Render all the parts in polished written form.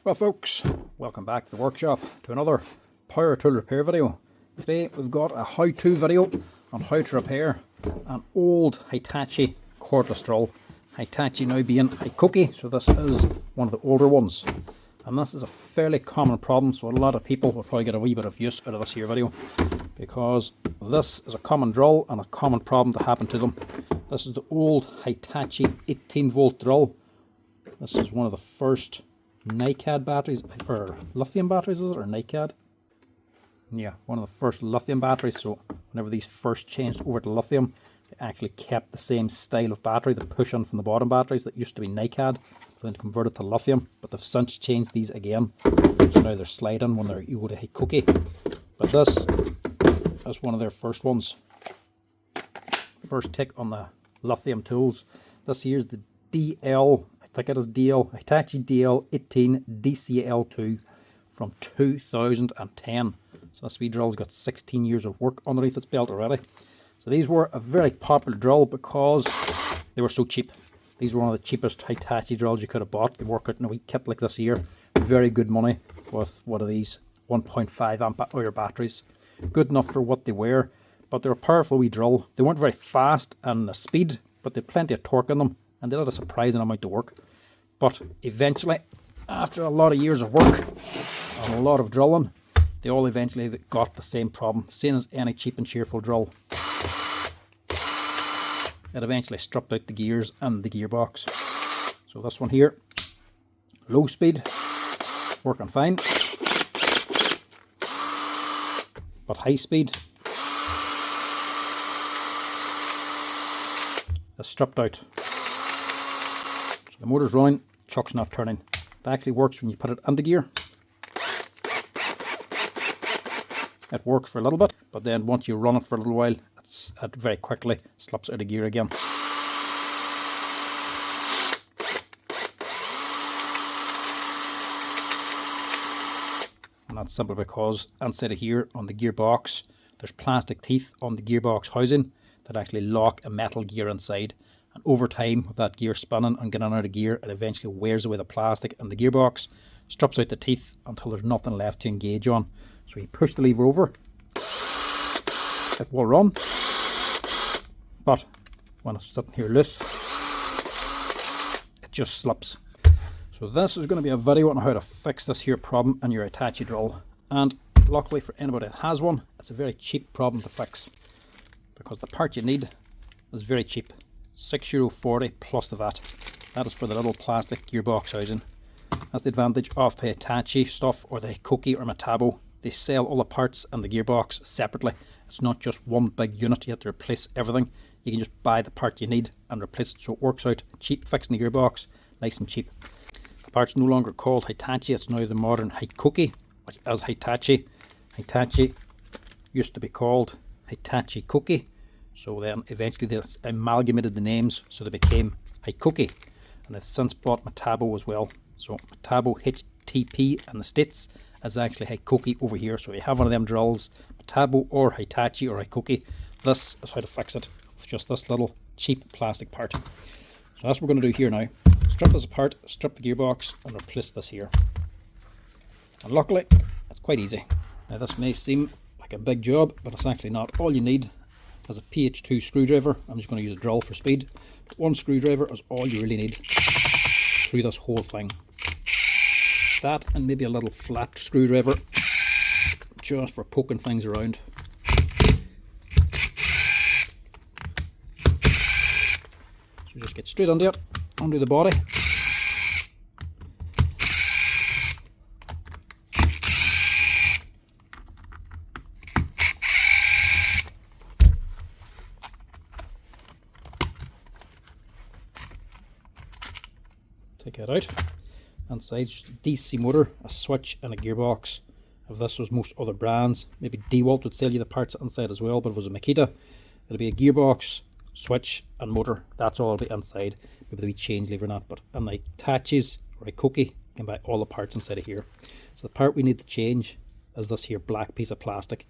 Well folks, welcome back to the workshop to another power tool repair video. Today we've got a how-to video on how to repair an old Hitachi cordless drill. Hitachi now being Hikoki, so this is one of the older ones. And this is a fairly common problem, so a lot of people will probably get a wee bit of use out of this here video, because this is a common drill and a common problem to happen to them. This is the old Hitachi 18-volt drill. This is one of the first NiCad batteries, or lithium batteries, is it, or NiCad? Yeah, one of the first lithium batteries. So whenever these first changed over to lithium, they actually kept the same style of battery, the push-in from the bottom batteries that used to be NiCad, then converted to lithium, but they've since changed these again. So now they're sliding when you go to Hikoki. But this is one of their first ones. First tick on the lithium tools. This here's the Hitachi DV18DCL2 from 2010. So this wee drill's got 16 years of work underneath its belt already. So these were a very popular drill because they were so cheap. These were one of the cheapest Hitachi drills you could have bought. They work out in a wee kit like this here. Very good money with one of these 1.5 amp hour batteries. Good enough for what they were, but they were a powerful wee drill. They weren't very fast in the speed, but they had plenty of torque in them, and they did a surprising amount of work. But eventually, after a lot of years of work and a lot of drilling, they all eventually got the same problem, same as any cheap and cheerful drill. It eventually stripped out the gears and the gearbox. So this one here, low speed, working fine, but high speed is stripped out. So the motor's running, chuck's not turning. It actually works when you put it into gear. It works for a little bit, but then once you run it for a little while, it very quickly slips out of gear again. And that's simply because inside of here on the gearbox, there's plastic teeth on the gearbox housing that actually lock a metal gear inside. And over time, with that gear spinning and getting out of gear, it eventually wears away the plastic in the gearbox, strips out the teeth until there's nothing left to engage on. So you push the lever over, it will run, but when it's sitting here loose, it just slips. So this is going to be a video on how to fix this here problem in your Hitachi drill. And luckily for anybody that has one, it's a very cheap problem to fix, because the part you need is very cheap. €6.40 plus the VAT. That is for the little plastic gearbox housing. That's the advantage of the Hitachi stuff, or the Hikoki or Metabo. They sell all the parts and the gearbox separately. It's not just one big unit. You have to replace everything. You can just buy the part you need and replace it, so it works out cheap. Fixing the gearbox, nice and cheap. The part's no longer called Hitachi, it's now the modern Hikoki, which is Hitachi. Hitachi used to be called Hitachi Koki. So then eventually they amalgamated the names, so they became Hikoki, and they've since bought Metabo as well. So Metabo HTP in the States is actually Hikoki over here. So if you have one of them drills, Metabo or Hitachi or Hikoki, this is how to fix it with just this little cheap plastic part. So that's what we're going to do here now. Strip this apart, strip the gearbox, and replace this here. And luckily, it's quite easy. Now this may seem like a big job, but it's actually not. All you need as a PH2 screwdriver. I'm just going to use a drill for speed. One screwdriver is all you really need through this whole thing. That and maybe a little flat screwdriver just for poking things around. So just get straight under it, under the body. Take it out. Inside just a DC motor, a switch and a gearbox. If this was most other brands, maybe DeWalt would sell you the parts inside as well, but if it was a Makita, it'll be a gearbox, switch and motor. That's all it'll be inside. Maybe the wee change lever or not, but on the Hitachis or Hikoki, you can buy all the parts inside of here. So the part we need to change is this here black piece of plastic.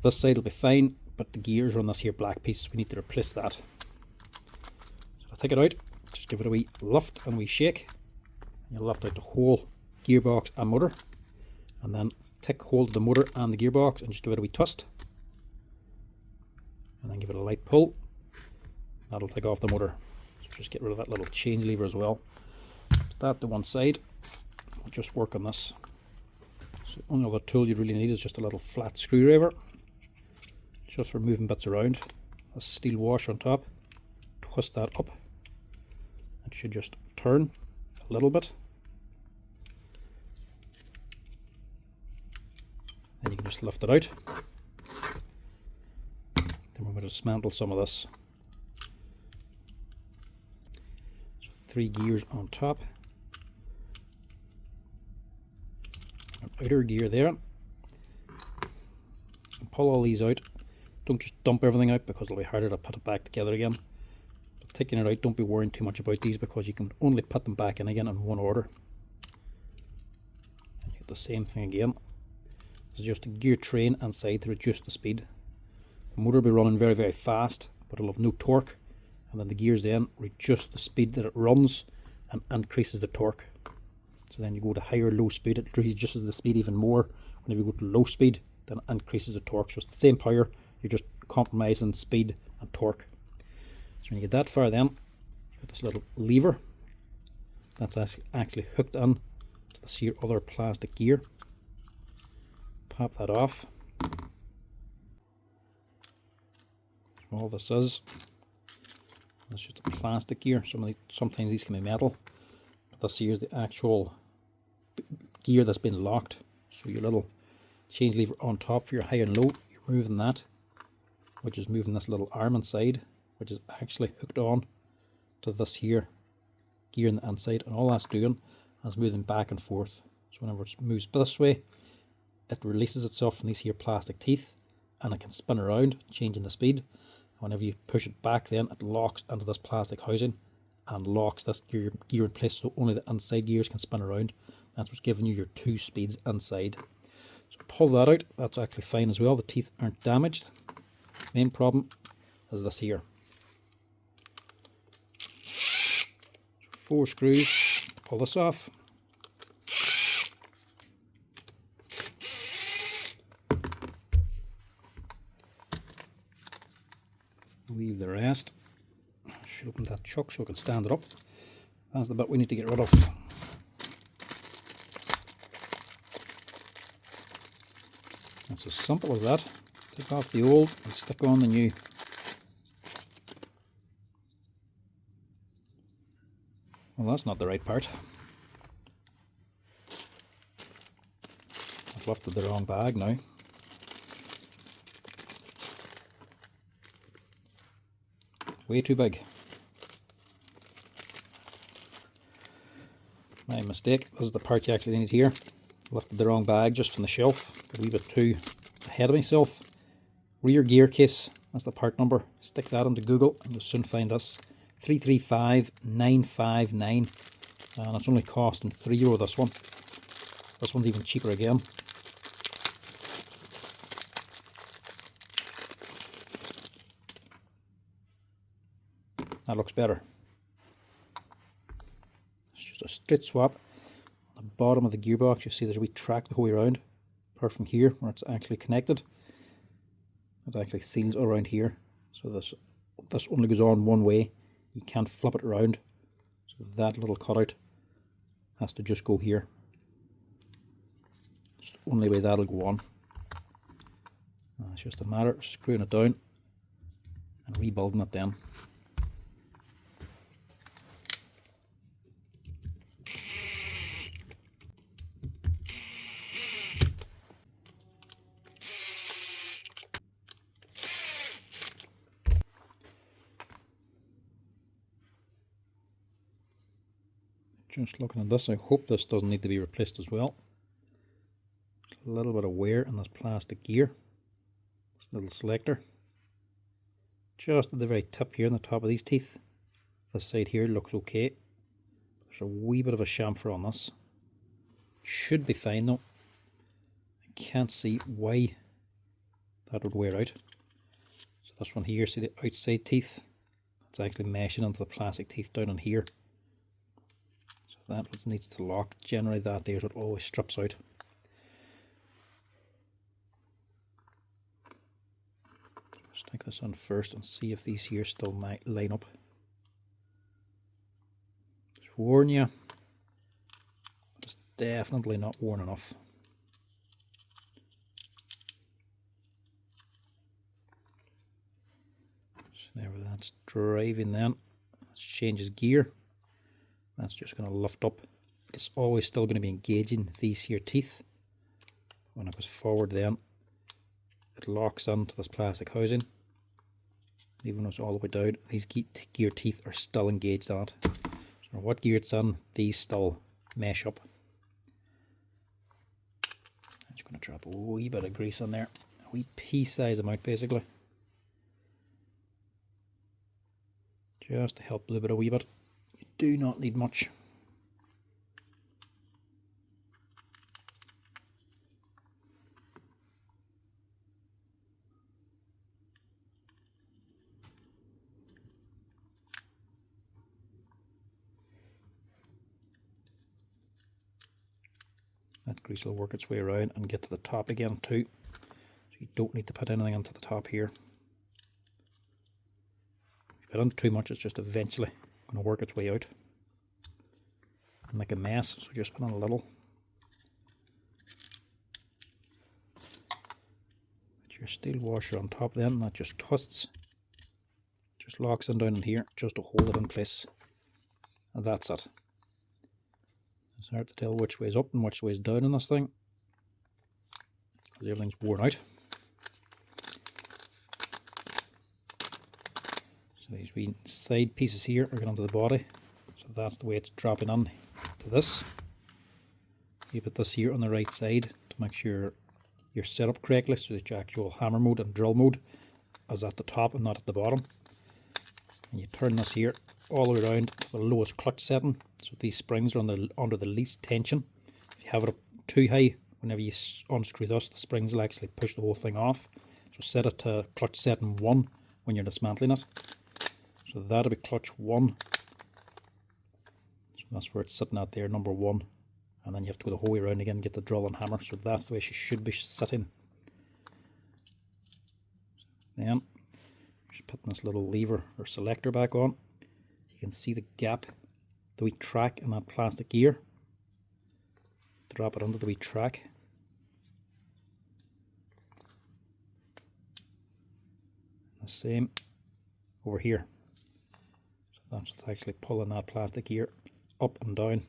This side will be fine, but the gears are on this here black piece. We need to replace that. So I'll take it out, just give it a wee lift and a wee shake. You lift out the whole gearbox and motor, and then take hold of the motor and the gearbox and just give it a wee twist, and then give it a light pull. That'll take off the motor. So just get rid of that little change lever as well. Put that to one side. We'll just work on this. So the only other tool you really need is just a little flat screwdriver, just for moving bits around. A steel washer on top. Twist that up. It should just turn a little bit. Then you can just lift it out. Then we're going to dismantle some of this. So 3 gears on top. An outer gear there. And pull all these out. Don't just dump everything out because it'll be harder to put it back together again. But taking it out, don't be worrying too much about these because you can only put them back in again in one order. And you get the same thing again. This is just a gear train inside to reduce the speed. The motor will be running very, very fast, but it'll have no torque. And then the gears then reduce the speed that it runs and increases the torque. So then you go to higher low speed, it reduces the speed even more. Whenever you go to low speed, then it increases the torque. So it's the same power, you're just compromising speed and torque. So when you get that far, then you've got this little lever that's actually hooked in to this here other plastic gear. Pop that off. So all this is just a plastic gear. Sometimes these can be metal, but this here is the actual gear that's been locked. So your little change lever on top for your high and low, you're moving that, which is moving this little arm inside, which is actually hooked on to this here gear on the inside, and all that's doing is moving back and forth. So whenever it moves this way, it releases itself from these here plastic teeth, and it can spin around, changing the speed. Whenever you push it back, then it locks into this plastic housing and locks this gear in place, so only the inside gears can spin around. That's what's giving you your 2 speeds inside. So pull that out. That's actually fine as well. The teeth aren't damaged. Main problem is this here. So 4 screws to pull this off. Leave the rest. Should open that chuck so I can stand it up. That's the bit we need to get rid of. It's as simple as that. Take off the old and stick on the new. Well, that's not the right part. I've lifted the wrong bag now. Way too big. My mistake. This is the part you actually need here. Lifted the wrong bag just from the shelf. Got a wee bit too ahead of myself. Rear gear case. That's the part number. Stick that into Google and you'll soon find this. 335959. And it's only costing €3 this one. This one's even cheaper again. That looks better. It's just a straight swap. On the bottom of the gearbox, you see there's a wee track the whole way around. Apart from here, where it's actually connected. It actually seals around here. So this only goes on one way. You can't flip it around. So that little cutout has to just go here. It's the only way that'll go on. And it's just a matter of screwing it down and rebuilding it then. Just looking at this, I hope this doesn't need to be replaced as well. A little bit of wear in this plastic gear. This little selector. Just at the very tip here on the top of these teeth. This side here looks okay. There's a wee bit of a chamfer on this. Should be fine though. I can't see why that would wear out. So this one here, see the outside teeth? It's actually meshing into the plastic teeth down on here. So that needs to lock. Generally that there is what always strips out. Stick this on first and see if these here still might line up. Just warn you, it's definitely not worn enough. So there, that's driving then. Let's change his gear. That's just going to lift up. It's always still going to be engaging these here teeth. When it goes forward then, it locks onto this plastic housing. Even though it's all the way down, these gear teeth are still engaged on it. So what gear it's in, these still mesh up. I'm just going to drop a wee bit of grease on there. A wee pea-size amount basically. Just to help lube it a wee bit. You do not need much. That grease will work its way around and get to the top again too. So you don't need to put anything onto the top here. If you put on too much, it's just eventually going to work its way out and make a mess. So just put on a little. Put your steel washer on top then, and that just twists. Just locks in down in here just to hold it in place. And that's it. It's hard to tell which way is up and which way is down in this thing, because everything's worn out. So these wee side pieces here are going onto the body, so that's the way it's dropping on to this. You put this here on the right side to make sure you're set up correctly, so that your actual hammer mode and drill mode is at the top and not at the bottom. And you turn this here all the way around to the lowest clutch setting, so these springs are under the least tension. If you have it up too high, whenever you unscrew this, the springs will actually push the whole thing off. So set it to clutch setting 1 when you're dismantling it. So that'll be clutch 1. So that's where it's sitting at there, number 1. And then you have to go the whole way around again and get the drill and hammer. So that's the way she should be sitting. Then just putting this little lever or selector back on. You can see the gap, the wee track in that plastic gear. Drop it onto the wee track. The same over here. So that's what's actually pulling that plastic gear up and down.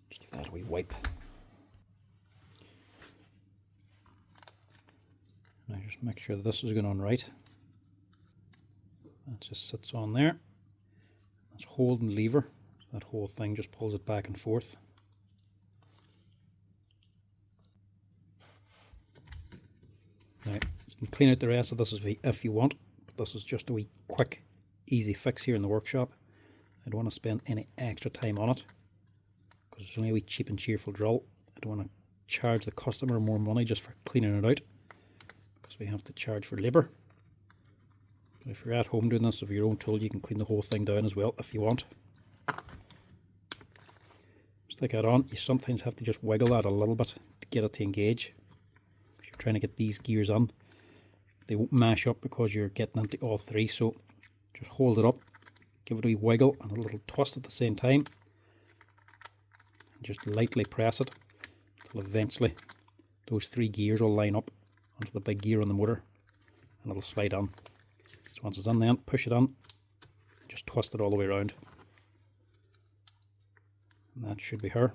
Just give that a wee wipe. Now just make sure that this is going on right. That just sits on there. That's holding lever. So that whole thing just pulls it back and forth. Now you can clean out the rest of this if you want, but this is just a wee quick, easy fix here in the workshop. I don't want to spend any extra time on it because it's only a wee cheap and cheerful drill. I don't want to charge the customer more money just for cleaning it out, because we have to charge for labour. But if you're at home doing this with your own tool, you can clean the whole thing down as well if you want. Stick that on. You sometimes have to just wiggle that a little bit to get it to engage, because you're trying to get these gears on. They won't mash up because you're getting into all three, so just hold it up, give it a wee wiggle and a little twist at the same time, and just lightly press it until eventually those 3 gears will line up onto the big gear on the motor and it'll slide on. So once it's on then, push it on, just twist it all the way around, and that should be her.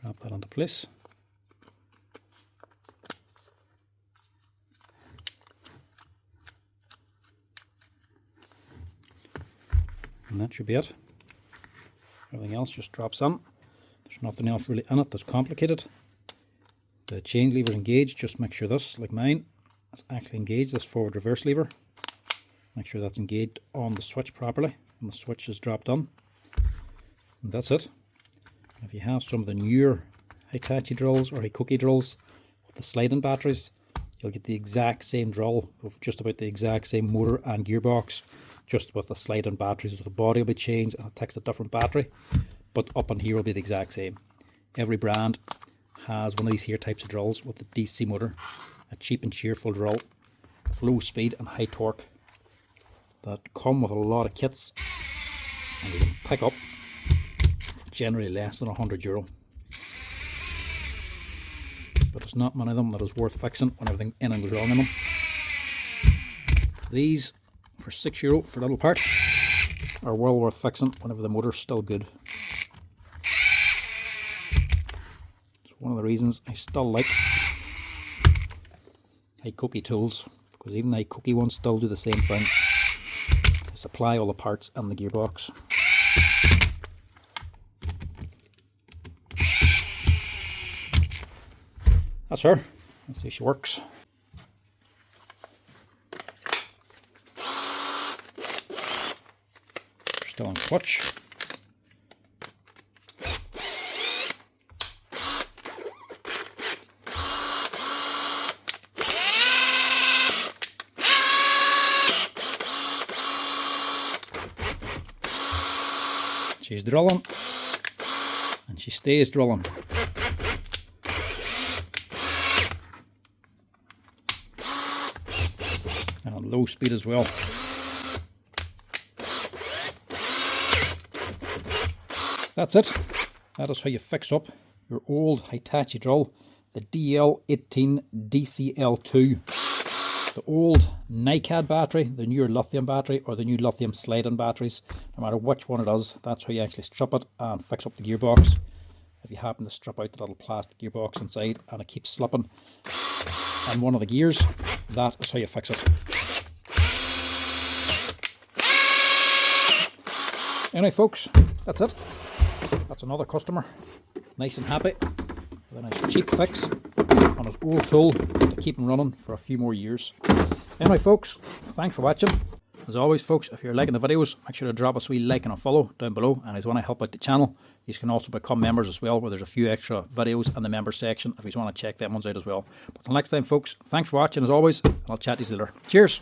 Drop that onto place. And that should be it. Everything else just drops on. There's nothing else really in it that's complicated. The chain lever is engaged. Just make sure this, like mine, is actually engaged, this forward reverse lever. Make sure that's engaged on the switch properly, and the switch is dropped on. And that's it. If you have some of the newer Hitachi drills or Hikoki drills, the sliding batteries, you'll get the exact same drill with just about the exact same motor and gearbox, just with the sliding batteries. So the body will be changed and it takes a different battery, but up in here will be the exact same. Every brand has one of these here types of drills with the DC motor, a cheap and cheerful drill, low speed and high torque, that come with a lot of kits, and you can pick up for generally less than €100. But there's not many of them that is worth fixing when everything in and goes wrong in them. These for €6 for a little part are well worth fixing whenever the motor's still good. It's one of the reasons I still like Hitachi tools, because even the Hitachi ones still do the same thing. They supply all the parts and the gearbox. That's her. Let's see if she works. Still on clutch. She's drilling, and she stays drilling. And on low speed as well. That's it. That is how you fix up your old Hitachi drill, the DL18DCL2. The old NiCad battery, the newer lithium battery, or the new lithium sliding batteries. No matter which one it is, that's how you actually strip it and fix up the gearbox. If you happen to strip out the little plastic gearbox inside and it keeps slipping on one of the gears, that is how you fix it. Anyway folks, that's it. That's another customer, nice and happy, with a nice cheap fix on his old tool to keep him running for a few more years. Anyway folks, thanks for watching. As always folks, if you're liking the videos, make sure to drop us a wee like and a follow down below, and if you want to help out the channel, you can also become members as well, where there's a few extra videos in the member section if you want to check them ones out as well. But until next time folks, thanks for watching as always, and I'll chat to you later. Cheers!